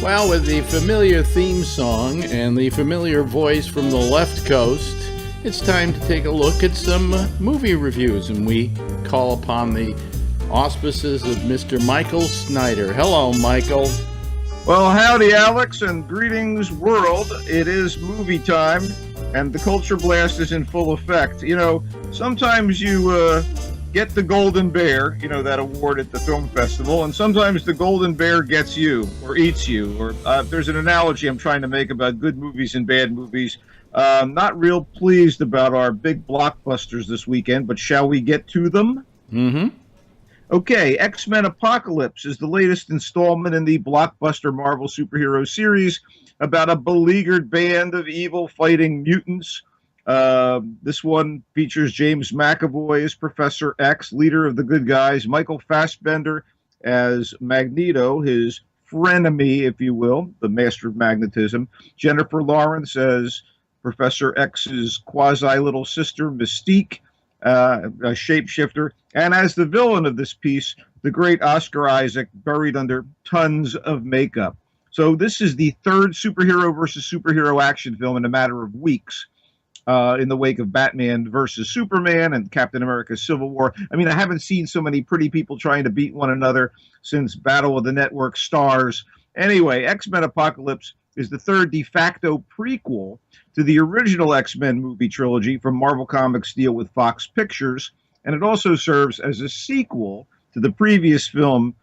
Well, with the familiar theme song and the familiar voice from the left coast, it's time to take a look at some movie reviews, and we call upon the auspices of Mr. Michael Snyder. Hello, Michael. Well, howdy, Alex, and greetings, world. It is movie time, and the Culture Blast is in full effect. You know, sometimes you get the Golden Bear, you know, that award at the film festival, and sometimes the Golden Bear gets you or eats you. Or there's an analogy I'm trying to make about good movies and bad movies. Not real pleased about our big blockbusters this weekend, but shall we get to them? Mm-hmm. Okay, X-Men Apocalypse is the latest installment in the blockbuster Marvel superhero series about a beleaguered band of evil fighting mutants. This one features James McAvoy as Professor X, leader of the good guys, Michael Fassbender as Magneto, his frenemy, if you will, the master of magnetism, Jennifer Lawrence as Professor X's quasi-little sister, Mystique, a shapeshifter, and as the villain of this piece, the great Oscar Isaac, buried under tons of makeup. So this is the third superhero versus superhero action film in a matter of weeks. In the wake of Batman versus Superman and Captain America Civil War. I mean, I haven't seen so many pretty people trying to beat one another since Battle of the Network Stars. Anyway, X-Men Apocalypse is the third de facto prequel to the original X-Men movie trilogy from Marvel Comics deal with Fox Pictures, and it also serves as a sequel to the previous film,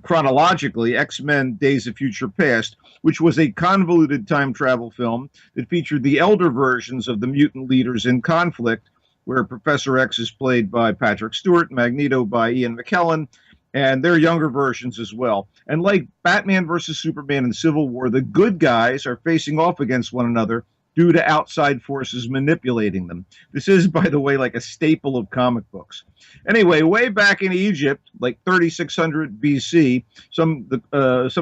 chronologically, X-Men Days of Future Past, which was a convoluted time travel film that featured the elder versions of the mutant leaders in conflict, where Professor X is played by Patrick Stewart, Magneto by Ian McKellen, and their younger versions as well. And like Batman versus Superman and Civil War, the good guys are facing off against one another due to outside forces manipulating them. This is, by the way, like a staple of comic books. Anyway, way back in Egypt, like 3600 BC, some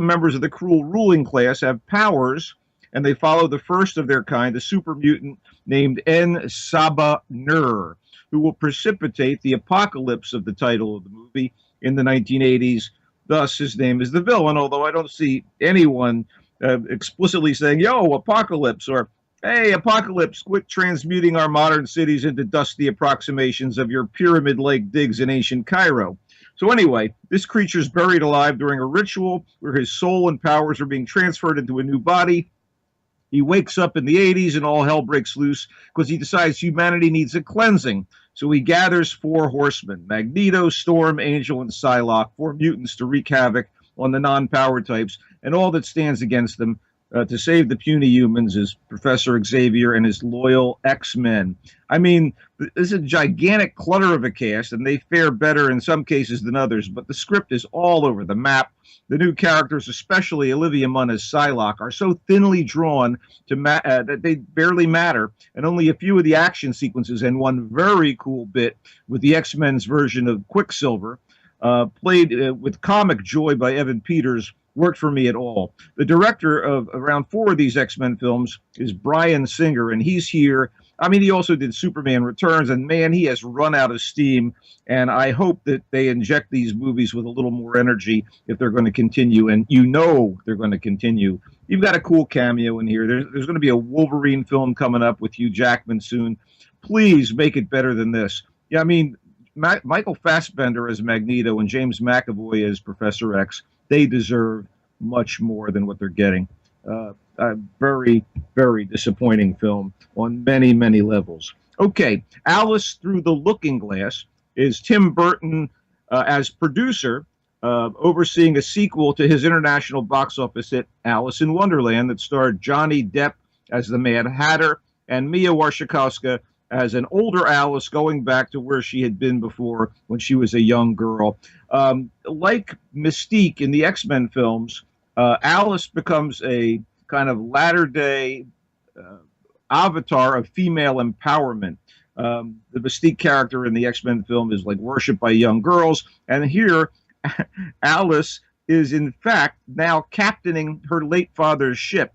members of the cruel ruling class have powers, and they follow the first of their kind, a super mutant named En-Saba-Nur, who will precipitate the apocalypse of the title of the movie in the 1980s. Thus, his name is the villain, although I don't see anyone explicitly saying, yo, apocalypse, or hey, Apocalypse, quit transmuting our modern cities into dusty approximations of your pyramid-like digs in ancient Cairo. So anyway, this creature's buried alive during a ritual where his soul and powers are being transferred into a new body. He wakes up in the 80s and all hell breaks loose because he decides humanity needs a cleansing. So he gathers four horsemen, Magneto, Storm, Angel, and Psylocke, four mutants to wreak havoc on the non-power types, and all that stands against them to save the puny humans is Professor Xavier and his loyal X-Men. I mean, this is a gigantic clutter of a cast, and they fare better in some cases than others, but the script is all over the map. The new characters, especially Olivia Munn as Psylocke, are so thinly drawn that they barely matter, and only a few of the action sequences and one very cool bit with the X-Men's version of Quicksilver, played with comic joy by Evan Peters, worked for me at all. The director of around four of these X-Men films is Bryan Singer, and he's here. I mean, he also did Superman Returns, and man, he has run out of steam, and I hope that they inject these movies with a little more energy if they're going to continue, and you know they're going to continue. You've got a cool cameo in here. There's going to be a Wolverine film coming up with Hugh Jackman soon. Please make it better than this. Yeah, I mean, Michael Fassbender as Magneto and James McAvoy as Professor X, they deserve much more than what they're getting. A very, very disappointing film on many, many levels. Okay, Alice Through the Looking Glass is Tim Burton as producer, overseeing a sequel to his international box office hit Alice in Wonderland that starred Johnny Depp as the Mad Hatter and Mia Wasikowska as an older Alice going back to where she had been before when she was a young girl. Like Mystique in the X-Men films, Alice becomes a kind of latter-day avatar of female empowerment. The Mystique character in the X-Men film is like worshipped by young girls, and here Alice is in fact now captaining her late father's ship,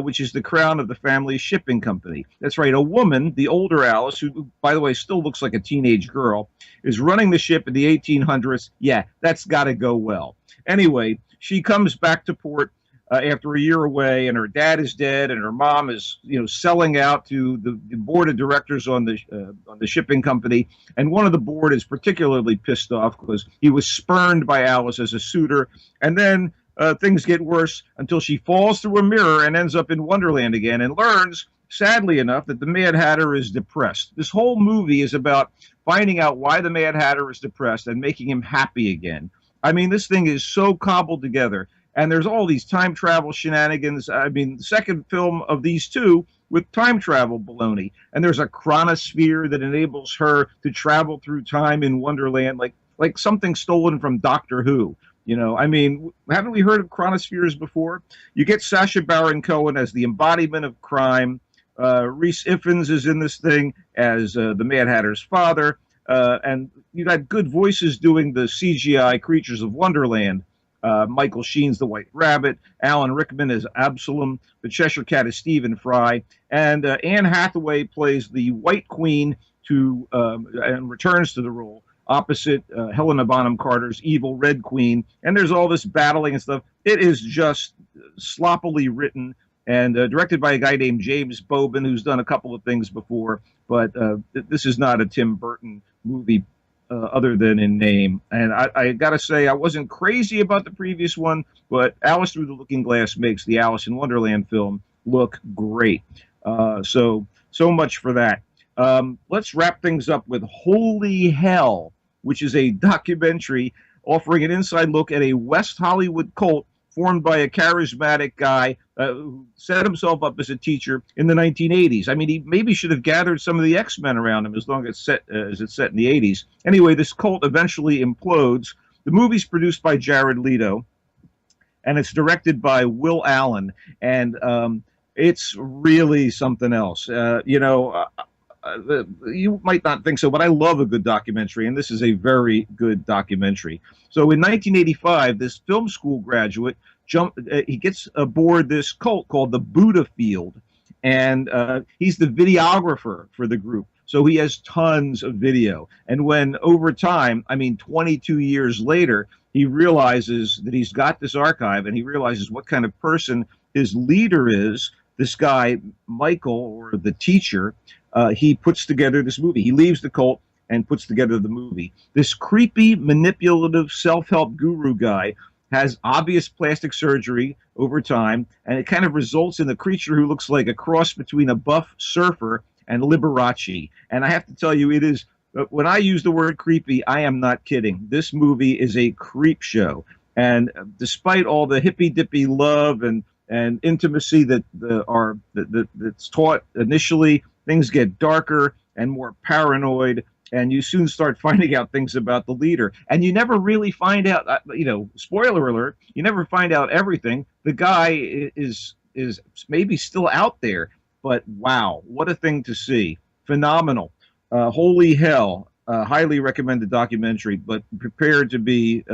which is the crown of the family shipping company. That's right, a woman, the older Alice, who, by the way, still looks like a teenage girl, is running the ship in the 1800s. Yeah, that's got to go well. Anyway, she comes back to port after a year away, and her dad is dead, and her mom is, selling out to the board of directors on the shipping company. And one of the board is particularly pissed off because he was spurned by Alice as a suitor. And then things get worse until she falls through a mirror and ends up in Wonderland again, and learns, sadly enough, that the Mad Hatter is depressed. This whole movie is about finding out why the Mad Hatter is depressed and making him happy again. I mean, this thing is so cobbled together, and there's all these time travel shenanigans. I mean, the second film of these two with time travel baloney, and there's a chronosphere that enables her to travel through time in Wonderland, like something stolen from Doctor Who. I mean, haven't we heard of chronospheres before? You get Sacha Baron Cohen as the embodiment of crime. Rhys Ifans is in this thing as the Mad Hatter's father. And you got good voices doing the CGI creatures of Wonderland. Michael Sheen's the White Rabbit. Alan Rickman is Absalom. The Cheshire Cat is Stephen Fry. And Anne Hathaway plays the White Queen and returns to the role opposite Helena Bonham Carter's evil Red Queen. And there's all this battling and stuff. It is just sloppily written and directed by a guy named James Bobin, who's done a couple of things before. But this is not a Tim Burton movie other than in name. And I got to say, I wasn't crazy about the previous one, but Alice Through the Looking Glass makes the Alice in Wonderland film look great. So much for that. Let's wrap things up with Holy Hell, which is a documentary offering an inside look at a West Hollywood cult formed by a charismatic guy who set himself up as a teacher in the 1980s. I mean, he maybe should have gathered some of the X-Men around him as long as it's set in the 80s. Anyway, this cult eventually implodes. The movie's produced by Jared Leto, and it's directed by Will Allen, and it's really something else. You might not think so, but I love a good documentary, and this is a very good documentary. So in 1985, this film school graduate he gets aboard this cult called the Buddha Field, and he's the videographer for the group. So he has tons of video. And when over time, 22 years later, he realizes that he's got this archive, and he realizes what kind of person his leader is, this guy, Michael, or the teacher, he puts together this movie. He leaves the cult and puts together the movie. This creepy, manipulative, self-help guru guy has obvious plastic surgery over time, and it kind of results in a creature who looks like a cross between a buff surfer and Liberace. And I have to tell you, it is, when I use the word creepy, I am not kidding. This movie is a creep show. And despite all the hippy-dippy love and intimacy that's taught initially, things get darker and more paranoid, and you soon start finding out things about the leader. And you never really find out, spoiler alert, you never find out everything. The guy is maybe still out there, but wow, what a thing to see. Phenomenal. Holy Hell, highly recommended documentary, but prepared to be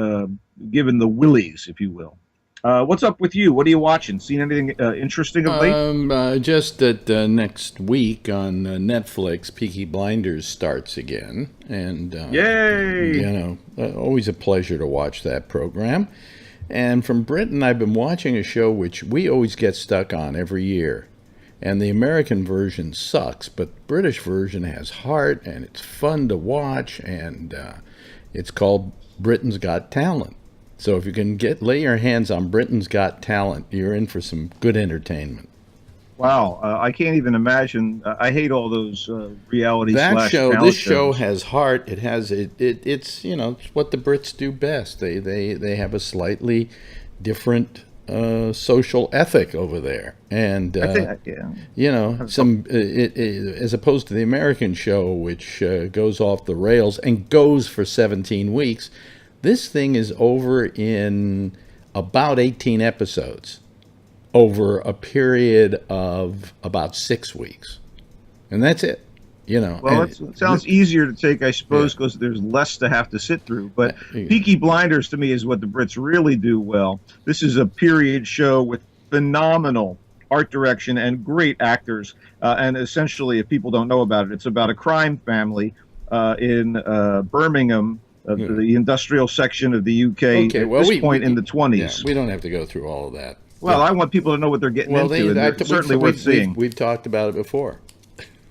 given the willies, if you will. What's up with you? What are you watching? Seen anything interesting of late? Just that next week on Netflix, Peaky Blinders starts again, and Yay! Always a pleasure to watch that program. And from Britain, I've been watching a show which we always get stuck on every year, and the American version sucks, but the British version has heart and it's fun to watch, and it's called Britain's Got Talent. So if you can lay your hands on Britain's Got Talent, you're in for some good entertainment. Wow, I can't even imagine. I hate all those reality. This shows. show has heart. It has it's it's what the Brits do best. They have a slightly different social ethic over there, and as opposed to the American show, which goes off the rails and goes for 17 weeks. This thing is over in about 18 episodes over a period of about 6 weeks. And that's it. Well, it sounds easier to take, I suppose, because there's less to have to sit through. But Peaky Blinders, to me, is what the Brits really do well. This is a period show with phenomenal art direction and great actors. And essentially, if people don't know about it, it's about a crime family in Birmingham, the industrial section of the UK, at this point in the 20s. Yeah, we don't have to go through all of that. Well, I want people to know what they're getting into, and it's certainly worth seeing. We've talked about it before.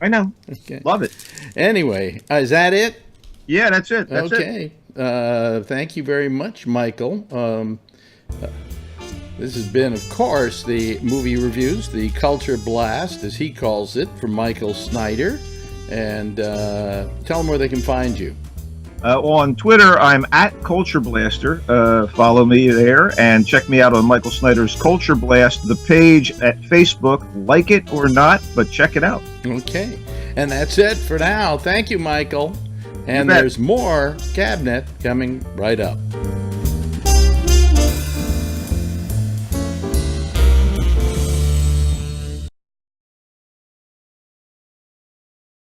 I know. Okay. Love it. Anyway, is that it? Yeah, that's it. That's okay. Thank you very much, Michael. This has been, of course, the movie reviews, the Culture Blast, as he calls it, from Michael Snyder. And tell them where they can find you. On Twitter, I'm at Culture Blaster. Follow me there and check me out on Michael Snyder's Culture Blast, the page at Facebook. Like it or not, but check it out. Okay. And that's it for now. Thank you, Michael. And there's more GABNet coming right up.